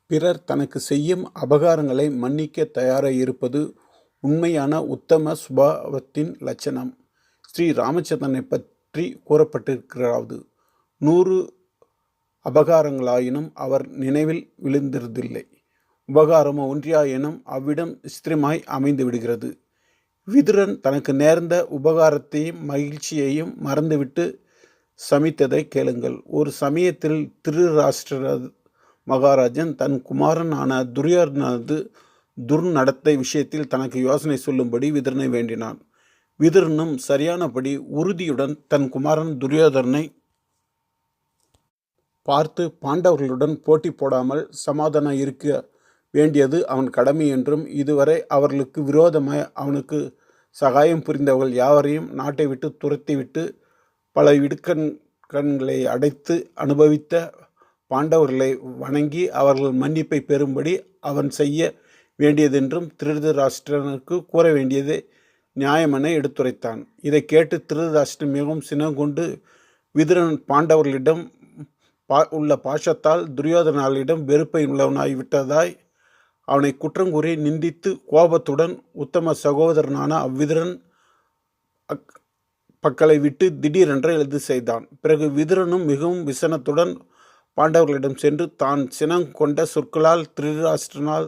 பிறர் தனக்கு செய்யும் அபகாரங்களை மன்னிக்க தயாராக இருப்பது உண்மையான உத்தம சுபாவத்தின் லட்சணம். ஸ்ரீ ராமச்சந்திரனை பற்றி கூறப்பட்டிருக்கிறது. 100 அபகாரங்களாயினும் அவர் நினைவில் விழுந்ததில்லை. உபகாரமோ ஒன்றியாயினும் அவ்விடம் ஸ்திரமாய் அமைந்து விடுகிறது. விதுரன் தனக்கு நேர்ந்த உபகாரத்தையும் மகிழ்ச்சியையும் மறந்துவிட்டு சமித்ததை கேளுங்கள். ஒரு சமயத்தில் திருராஷ்டிர மகாராஜன் தன் குமாரனான துரியோதனது துர்நடத்தை விஷயத்தில் தனக்கு யோசனை சொல்லும்படி விதுரனை வேண்டினான். விதுரனும் சரியானபடி உறுதியுடன் தன் குமாரன் துரியோதனனை பார்த்து பாண்டவர்களுடன் போட்டி போடாமல் சமாதானம் இருக்க வேண்டியது அவன் கடமை என்றும், இதுவரை அவர்களுக்கு விரோதமாய் அவனுக்கு சகாயம் புரிந்தவர்கள் யாவரையும் நாட்டை விட்டு துரத்திவிட்டு பல இடுக்கண்களை அடைத்து அனுபவித்த பாண்டவர்களை வணங்கி அவர்கள் மன்னிப்பை பெறும்படி அவன் செய்ய வேண்டியதென்றும் திருதராஷ்டிரனுக்கு கூற வேண்டியதை நியாயமென எடுத்துரைத்தான். இதை கேட்டு திருதராஷ்டிரன் மிகவும் சினங்கொண்டு விதுரன் பாண்டவர்களிடம் உள்ள பாசத்தால் துரியோதனாளிடம் வெறுப்பை உள்ளவனாய்விட்டதாய் அவனை குற்றங்கூறி நிந்தித்து கோபத்துடன் உத்தம சகோதரனான அவ்விதுரன் பக்களை விட்டு திடீரென்று எழுது செய்தான். பிறகு விதுரனும் மிகவும் விசனத்துடன் பாண்டவர்களிடம் சென்று தான் சினம் கொண்ட சொற்களால் திருதராஷ்டிரனால்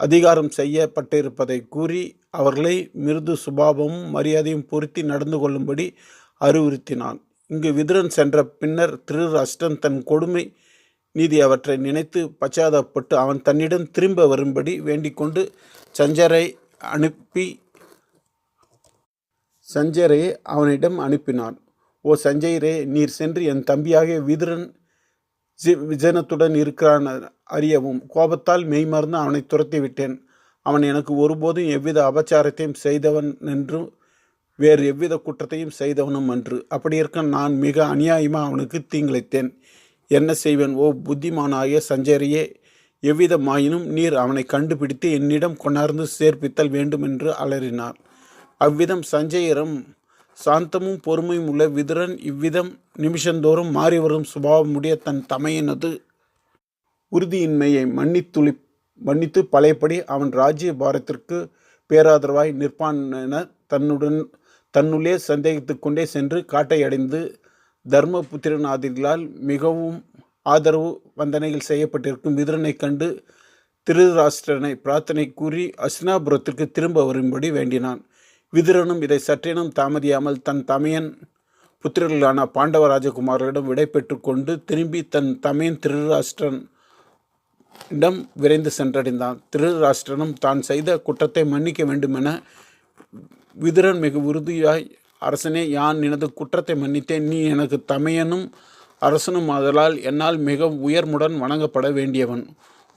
அதிகாரம் செய்யப்பட்டிருப்பதை கூறி அவர்களை மிருது சுபாவமும் மரியாதையும் பொருத்தி நடந்து கொள்ளும்படி அறிவுறுத்தினான். இங்கு விதுரன் சென்ற பின்னர் திருதராஷ்டிரன் தன் கொடுமை நீதி அவற்றை நினைத்து பச்சாதாபப்பட்டு அவன் தன்னிடம் திரும்ப வரும்படி வேண்டிக்கொண்டு சஞ்சரையை அவனிடம் அனுப்பினான். ஓ சஞ்சயரே, நீர் சென்று என் தம்பியாகிய விதுரன் விஜனத்துடன் இருக்கிறான் அறியவும். கோபத்தால் மெய்மறந்து அவனை துரத்தி விட்டேன். அவன் எனக்கு ஒருபோதும் எவ்வித அபச்சாரத்தையும் செய்தவன் என்றும் வேறு எவ்வித குற்றத்தையும் செய்தவனும் அன்று. அப்படி இருக்க நான் மிக அநியாயமாக அவனுக்கு தீங்கிழைத்தேன். என்ன செய்வேன்? ஓ புத்திமானாகிய சஞ்சரியே, எவ்விதமாயினும் நீர் அவனை கண்டுபிடித்து என்னிடம் கொண்டார்ந்து சேர்ப்பித்தல் வேண்டும் என்று அலறினார். அவ்விதம் சஞ்சயரும் சாந்தமும் பொறுமையும் உள்ள விதுரன் இவ்விதம் நிமிஷந்தோறும் மாறி வரும் சுபாவமுடைய தன் தமையனது உறுதியின்மையை மன்னித்து பழையபடி அவன் ராஜ்ய பாரத்திற்கு பேராதரவாய் நிற்பான் என தன்னுள்ளே சந்தேகித்து கொண்டே சென்று காட்டை அடைந்து தர்மபுத்திரநாதிகளால் மிகவும் ஆதரவு வந்தனைகள் செய்யப்பட்டிருக்கும் விதுரனை கண்டு திருதராஷ்டிரனை பிரார்த்தனை கூறி அஸ்தினாபுரத்திற்கு திரும்ப வரும்படி வேண்டினான். விதுரனும் இதை சற்றேனும் தாமதியாமல் தன் தமையன் புத்திரர்களான பாண்டவ ராஜகுமாரிடம் விடை பெற்று கொண்டு திரும்பி தன் தமையன் திருதராஷ்டிரன் இடம் விரைந்து சென்றடைந்தான். திருதராஷ்டிரனும் தான் செய்த குற்றத்தை மன்னிக்க வேண்டுமென விதுரன் மிக உறுதியாய், அரசனே, யான் எனது குற்றத்தை மன்னித்தேன். நீ எனக்கு தமையனும் அரசனும் ஆதலால் என்னால் மிக உயர்முடன் வணங்கப்பட வேண்டியவன்.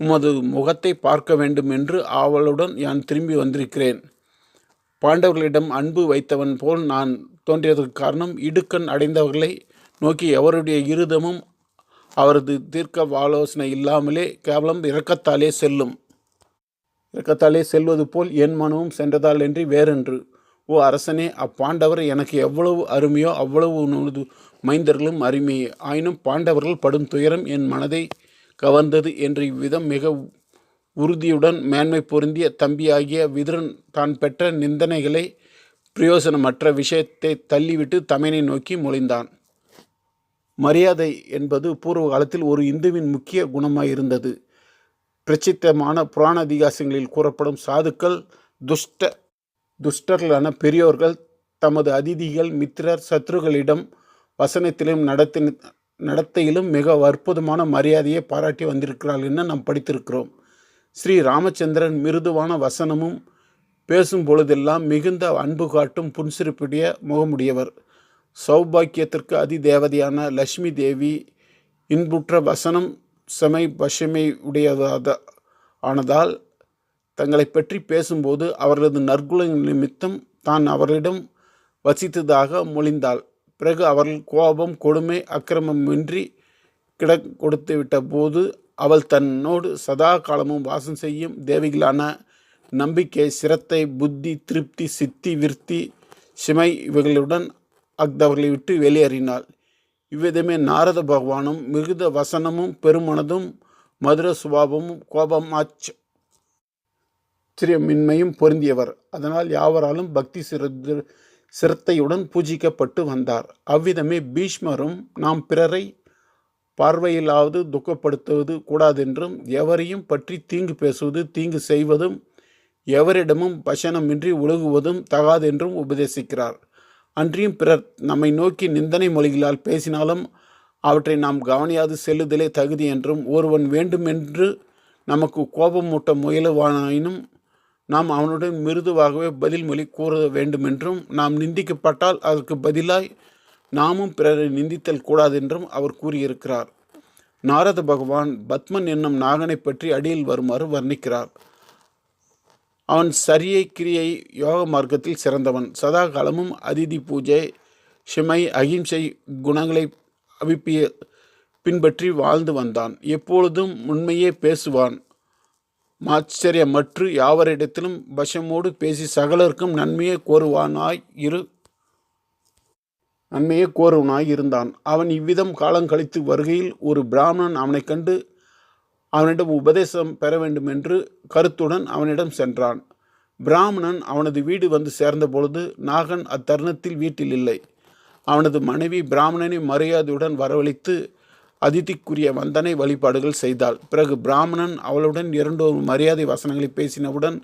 உமது முகத்தை பார்க்க வேண்டும் என்று ஆவலுடன் யான் திரும்பி வந்திருக்கிறேன். பாண்டவர்களிடம் அன்பு வைத்தவன் போல் நான் தோன்றியதற்கு காரணம், இடுக்கண் அடைந்தவர்களை நோக்கி எவருடைய இருதமும் அவரது தீர்க்க ஆலோசனை இல்லாமலே கேவலம் இரக்கத்தாலே செல்வது போல் என் மனமும் சென்றதால் என்று வேறென்று. ஓ அரசனே, அப்பாண்டவர் எனக்கு எவ்வளவு அருமையோ அவ்வளவு உனது மைந்தர்களும் அருமையே. ஆயினும் பாண்டவர்கள் படும் துயரம் என் மனதை கவர்ந்தது என்று இவ்விதம் மிக உறுதியுடன் மேன்மை பொருந்திய தம்பியாகிய விதுரன் தான் பெற்ற நிந்தனைகளை பிரயோசனமற்ற விஷயத்தை தள்ளிவிட்டு தமையனை நோக்கி மொழிந்தான். மரியாதை என்பது பூர்வ காலத்தில் ஒரு இந்துவின் முக்கிய குணமாயிருந்தது. பிரசித்தமான புராண இதிகாசங்களில் கூறப்படும் சாதுக்கள் துஷ்டர்களான பெரியோர்கள் தமது அதிதிகள், மித்திரர், சத்ருகளிடம் வசனத்திலும் நடத்தையிலும் மிக அற்புதமான மரியாதையை பாராட்டி வந்திருக்கிறார்கள் என நாம் படித்திருக்கிறோம். ஸ்ரீ ராமச்சந்திரன் மிருதுவான வசனமும் பேசும் பொழுதெல்லாம் மிகுந்த அன்பு காட்டும் புன்சிரிப்புடைய முகமுடையவர். சௌபாக்கியத்திற்கு அதிதேவதையான லட்சுமி தேவி இன்புற்ற வசனம் பஷமை ஆனதால் தங்களை பற்றி பேசும்போது அவர்களது நற்குல நிமித்தம் தான் அவர்களிடம் வசித்ததாக மொழிந்தாள். பிறகு அவர்கள் கோபம், கொடுமை, அக்கிரமமின்றி கொடுத்து விட்ட போது அவள் தன்னோடு சதா காலமும் வாசம் செய்யும் தேவிகளான நம்பிக்கை, சிரத்தை, புத்தி, திருப்தி, சித்தி, விருத்தி, சிமை இவைகளுடன் அவர்களை விட்டு வெளியேறினாள். இவ்விதமே நாரத பகவானும் மிகுந்த வசனமும் பெருமனதும் மதுர சுபாவமும் கோபமாச்சரியமின்மையும் பொருந்தியவர். அதனால் யாவராலும் பக்தி சிரத்தையுடன் பூஜிக்கப்பட்டு வந்தார். அவ்விதமே பீஷ்மரும் நாம் பிறரை பார்வையிலாவது துக்கப்படுத்துவது கூடாதென்றும், எவரையும் பற்றி தீங்கு பேசுவது, தீங்கு செய்வதும், எவரிடமும் பசனமின்றி ஒழுகுவதும் தகாதென்றும் உபதேசிக்கிறார். அன்றியும் பிறர் நம்மை நோக்கி நிந்தனை மொழிகளால் பேசினாலும் அவற்றை நாம் கவனியாது செல்லுதலே தகுதி என்றும், ஒருவன் வேண்டுமென்று நமக்கு கோபமூட்ட முயலுவானாயினும் நாம் அவனுடன் மிருதுவாகவே பதில் மொழி கூற வேண்டுமென்றும், நாம் நிந்திக்கப்பட்டால் அதற்கு பதிலாய் நாமும் பிறரை நிந்தித்தல் கூடாதென்றும் அவர் கூறியிருக்கிறார். நாரத பகவான் பத்மன் என்னும் நாகனை பற்றி அடியில் வருமாறு வர்ணிக்கிறார். அவன் சரியை கிரியை யோக மார்க்கத்தில் சிறந்தவன். சதா காலமும் அதிதி பூஜை, ஷிமை, அகிம்சை குணங்களை பின்பற்றி வாழ்ந்து வந்தான். எப்பொழுதும் உண்மையே பேசுவான். ஆச்சரியமற்று யாவரிடத்திலும் வசமோடு பேசி சகலருக்கும் நன்மையே கோருவனாய் இருந்தான். அவன் இவ்விதம் காலங்கழித்து வருகையில் ஒரு பிராமணன் அவனை கண்டு அவனிடம் உபதேசம் பெற வேண்டுமென்று கருத்துடன் அவனிடம் சென்றான். பிராமணன் அவனது வீடு வந்து சேர்ந்த பொழுது நாகன் அத்தருணத்தில் வீட்டில் இல்லை. அவனது மனைவி பிராமணனை மரியாதையுடன் வரவழைத்து அதிதிக்குரிய வந்தனை வழிபாடுகள் செய்தாள். பிறகு பிராமணன் அவளுடன் 2 மரியாதை வசனங்களை பேசினவுடன்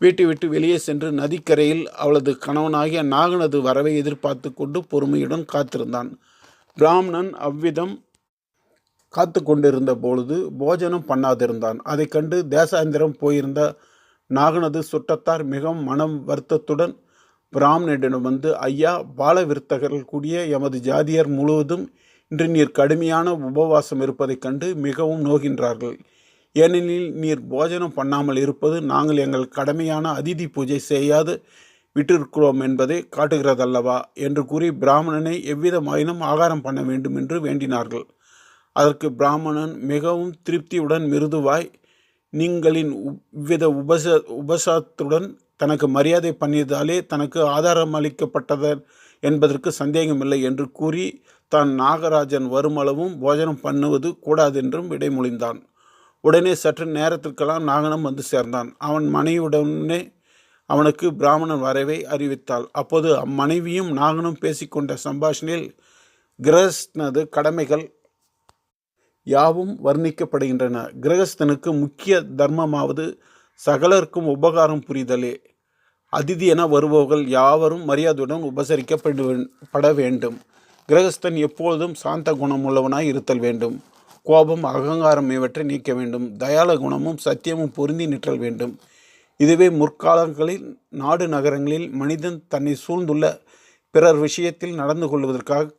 வீட்டை விட்டு வெளியே சென்று நதிக்கரையில் அவளது கணவனாகிய நாகனது வரவை எதிர்பார்த்து கொண்டு பொறுமையுடன் காத்திருந்தான். பிராமணன் அவ்விதம் காத்து கொண்டிருந்த பொழுது போஜனம் பண்ணாதிருந்தான். அதை கண்டு தேசாந்திரம் போயிருந்த நாகனது சுற்றத்தார் மிகவும் மனம் வருத்தத்துடன் பிராமணனிடம் வந்து, ஐயா, பால விருத்தகர்கள் கூடிய எமது ஜாதியர் முழுவதும் இன்று நீர் கடுமையான உபவாசம் இருப்பதைக் கண்டு மிகவும் நோகின்றார்கள். ஏனெனில் நீர் போஜனம் பண்ணாமல் இருப்பது நாங்கள் எங்கள் கடமையான அதிதி பூஜை செய்யாது விட்டிருக்கிறோம் என்பதை காட்டுகிறதல்லவா என்று கூறி பிராமணனை எவ்விதமாயினும் ஆகாரம் பண்ண வேண்டும் என்று வேண்டினார்கள். அதற்கு பிராமணன் மிகவும் திருப்தியுடன் மிருதுவாய், நீங்களின் இவ்வித உபசாரத்துடன் தனக்கு மரியாதை பண்ணியதாலே தனக்கு ஆதாரம் அளிக்கப்பட்டதன் என்பதற்கு சந்தேகமில்லை என்று கூறி தான் நாகராஜன் வருமளவும் போஜனம் பண்ணுவது கூடாதென்றும் விடைமொழிந்தான். உடனே சற்று நேரத்திற்கெல்லாம் நாகனும் வந்து சேர்ந்தான். அவன் மனைவியுடனே அவனுக்கு பிராமணன் வரவை அறிவித்தாள். அப்போது அம்மனைவியும் நாகனும் பேசிக்கொண்ட சம்பாஷணையில் கிரகஸ்தனது கடமைகள் யாவும் வர்ணிக்கப்படுகின்றன. கிரகஸ்தனுக்கு முக்கிய தர்மமாவது சகலருக்கும் உபகாரம் புரிதலே. அதிதி என வருபவர்கள் யாவரும் மரியாதையுடன் உபசரிக்கப்பட வேண்டும். கிரகஸ்தன் எப்பொழுதும் சாந்த குணமுள்ளவனாய் இருத்தல் வேண்டும். கோபம், அகங்காரம் இவற்றை நீக்க வேண்டும். தயால குணமும் சத்தியமும் பொருந்தி நிற்றல் வேண்டும். இதுவே முற்காலங்களில் நாடு நகரங்களில் மனிதன் தன்னை சூழ்ந்துள்ள பிறர் விஷயத்தில் நடந்து கொள்வதற்காக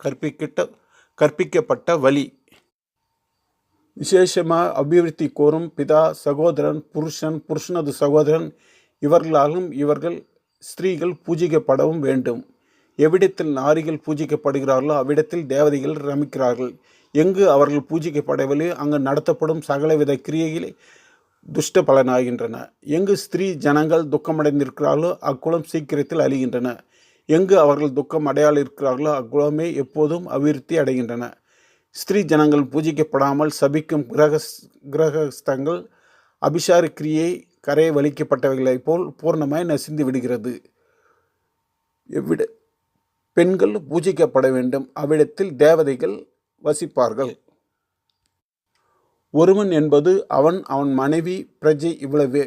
கற்பிக்கப்பட்ட வழி. விசேஷமாக அபிவிருத்தி கோரும் பிதா, சகோதரன், புருஷனது சகோதரன் இவர்களாலும் இவர்கள் ஸ்திரீகள் பூஜிக்கப்படவும் வேண்டும். எவ்விடத்தில் நாரிகள் பூஜிக்கப்படுகிறார்களோ அவ்விடத்தில் தேவதைகள் ரமிக்கிறார்கள். எங்கு அவர்கள் பூஜிக்கப்படவில்லை அங்கு நடத்தப்படும் சகலவித கிரியைகளை துஷ்ட பலனாகின்றன. எங்கு ஸ்திரீ ஜனங்கள் துக்கமடைந்திருக்கிறார்களோ அக்குலம் சீக்கிரத்தில் அழிகின்றன. எங்கு அவர்கள் துக்கம் அடையாளிருக்கிறார்களோ அக்குலமே எப்போதும் அபிவிருத்தி அடைகின்றன. ஸ்திரீ ஜனங்கள் பூஜிக்கப்படாமல் சபிக்கும் கிரகஸ்தங்கள் அபிசார கிரியை கரையை வலிக்கப்பட்டவைகளைப் போல் பூர்ணமாய் நசிந்து விடுகிறது. எவ்விட பெண்கள் பூஜிக்கப்பட வேண்டும், அவ்விடத்தில் தேவதைகள் வசிப்பார்கள். ஒருவன் என்பது அவன் மனைவி பிரஜை இவ்வளவே.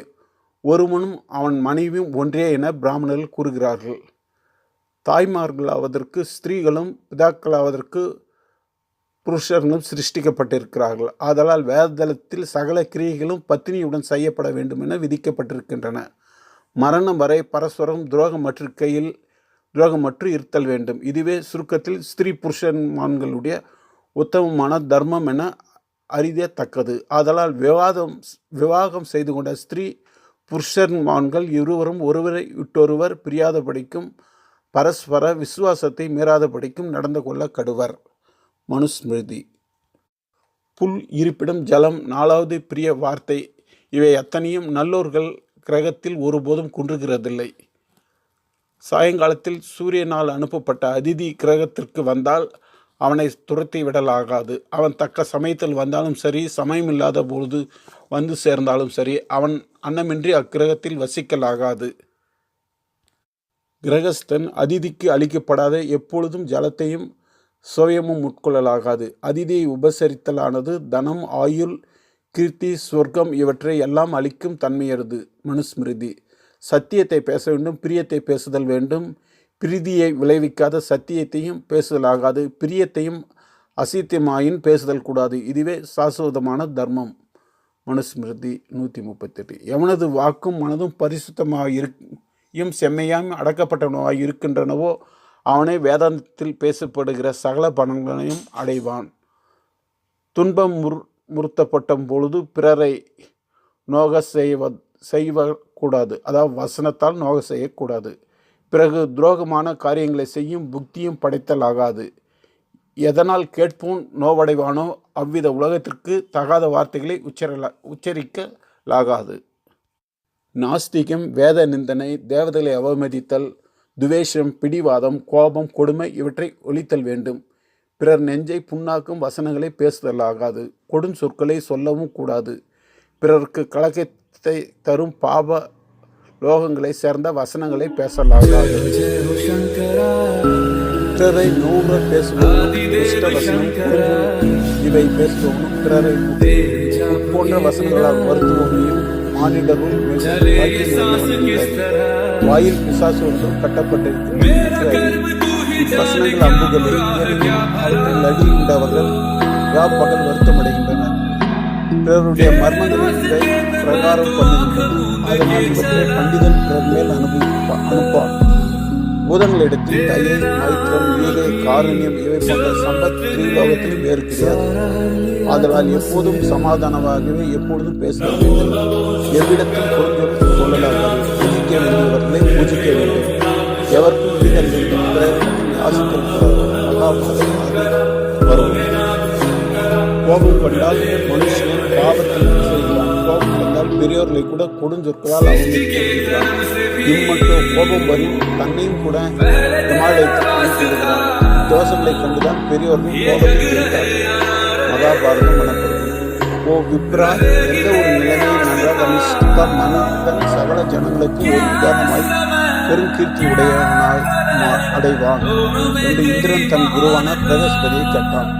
ஒருவனும் அவன் மனைவியும் ஒன்றே என பிராமணர்கள் கூறுகிறார்கள். தாய்மார்களாவதற்கு ஸ்திரீகளும் பிதாக்களாவதற்கு புருஷர்களும் சிருஷ்டிக்கப்பட்டிருக்கிறார்கள். ஆதலால் வேதத்தில் சகல கிரியைகளும் பத்தினியுடன் செய்யப்பட வேண்டும் என விதிக்கப்பட்டிருக்கின்றன. மரணம் வரை பரஸ்பரம் துரோகமற்று இருத்தல் வேண்டும். இதுவே சுருக்கத்தில் ஸ்திரீ புருஷன்மான்களுடைய உத்தமமான தர்மம் என அறியத்தக்கது. ஆதலால் விவாகம் செய்து கொண்ட ஸ்திரீ புருஷன்மான்கள் இருவரும் ஒருவரை விட்டொருவர் பிரியாதபடிக்கும் பரஸ்பர விசுவாசத்தை மீறாதபடிக்கும் நடந்து கொள்ள கடுவர். மனுஸ்மிருதி. புல், இருப்பிடம், ஜலம், 4வது பிரிய வார்த்தை இவை அத்தனையும் நல்லோர்கள் கிரகத்தில் ஒருபோதும் குன்றுகிறதில்லை. சாயங்காலத்தில் சூரியனால் அனுப்பப்பட்ட அதிதி கிரகத்திற்கு வந்தால் அவனை துரத்தி விடலாகாது. அவன் தக்க சமயத்தில் வந்தாலும் சரி, சமயம் இல்லாத பொழுது வந்து சேர்ந்தாலும் சரி, அவன் அன்னமின்றி அக்கிரகத்தில் வசிக்கலாகாது. கிரகஸ்தன் அதிதிக்கு அளிக்கப்படாத எப்பொழுதும் ஜலத்தையும் சுயமும் உட்கொள்ளலாகாது. அதிதியை உபசரித்தலானது தனம், ஆயுள், கீர்த்தி, சொர்க்கம் இவற்றை எல்லாம் அளிக்கும் தன்மையது. மனுஸ்மிருதி. சத்தியத்தை பேச வேண்டும், பிரியத்தை பேசுதல் வேண்டும். பிரீதியை விளைவிக்காத சத்தியத்தையும் பேசுதலாகாது. பிரியத்தையும் அசித்தியமாயின் பேசுதல் கூடாது. இதுவே சாஸ்வதமான தர்மம். மனுஸ்மிருதி 138. எவனது வாக்கும் மனதும் பரிசுத்தமாக செம்மையாம் அடக்கப்பட்டவனாக இருக்கின்றனவோ அவனே வேதாந்தத்தில் பேசப்படுகிற சகல பலன்களையும் அடைவான். துன்பம் முறுத்தப்பட்ட பொழுது பிறரை நோக செய்யக்கூடாது. அதாவது வசனத்தால் நோக செய்யக்கூடாது. பிறகு துரோகமான காரியங்களை செய்யும் புத்தியும் படைத்தலாகாது. எதனால் கேட்போன் நோவடைவானோ அவ்வித உலகத்திற்கு தகாத வார்த்தைகளை உச்சரிக்கலாகாது. நாஸ்திகம், வேத நிந்தனை, தேவதைகளை அவமதித்தல், துவேஷம், பிடிவாதம், கோபம், கொடுமை இவற்றை ஒழித்தல் வேண்டும். பிறர் நெஞ்சை புண்ணாக்கும் வசனங்களை பேசுதலாகாது. கொடும் சொற்களை சொல்லவும் கூடாது. பிறருக்கு கலக்கத்தை தரும் பாப லோகங்களை சேர்ந்த வசனங்களை பேசலாகாது. பிறரை நூற பேசுவதும், இஷ்டவசனம், இவை பேசுவதும், பிறரை போன்ற வசனங்களால் வருத்துவதையும் மானிடரும் வாயில் பிசாசு ஒன்றும் கட்டப்பட்டிருக்கிறது. வசனங்கள் அம்புகளில் அவற்றில் அடியுண்டவர்கள் பகல் வருத்தமடைகின்றனர். பிறருடைய மர்மங்களில் இதை பிரகாரம் பண்ணுகின்றனர். அதனால் இவற்றை பண்டிதன் பிறர் மேல் அனுப்பான். பூதங்களிடத்தில் தயை, மைத்திரம், ஈகை, காருண்யம் இவை போன்ற சம்பத் திரிலோகத்திலும் வேறு கிடையாது. ஆதலால் எப்போதும் சமாதானமாகவே எப்பொழுதும் பேச வேண்டும். எவ்விடத்தில் பொருள் சொல்லலாகாது. பூஜிக்க வேண்டியவர்களை பூஜிக்க வேண்டும். எவருக்கும் ஈதல் வேண்டும். கோபம் கொண்டால் மனுஷன் பாவத்தில் செய்கிறான். கோபம் கொண்டால் பெரியோர்களை கூட கொடுஞ்சொற்களால் அவமதிக்கிறான். இம்மட்டும் கோபம் வரும் தன்னையும் கூட தோஷங்களை கண்டுதான் பெரியோர்கள் கோபத்தில் இருந்தார்கள். மகாபாரதம் எனப்படுகிறது. ஓ விப்ரா, எந்த ஒரு நிலைமையை நன்றாக அனுஷ்டித்தால் மனிதன் சகல ஜனங்களுக்கு ஒரு உதாரணமாய் பெரும் கீர்த்தி உடையவனாய் அடைவான் என்று இந்திரன் தன் குருவான பிரகஸ்பதியை கேட்டான்.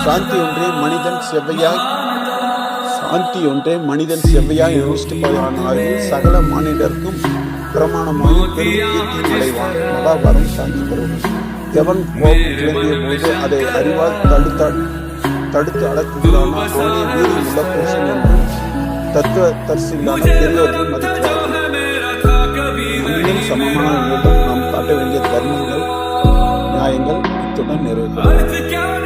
சாந்தி ஒன்றே மனிதன் செவ்வையாய் அனுஷ்டிப்பவனாய் சகல மானிடருக்கும் பிரமாணமாயும் பெரும் கீர்த்தியும் அடைவான். மகாபாரதம் சாந்தி பருவம். எவன் கோபம் கிளம்பிய போது அதை அறிவால் தடுத்து அடக்குகிறானோ அவனே வீரில் உள்ள புருஷன் என்றும் தத்துவ தரிசிகளான பெரியோர்கள் மதிக்கிறார்கள். இன்னும் சமமான நாம் காட்ட வேண்டிய தர்மங்கள், நியாயங்கள் இத்துடன் நிறைவேறும்.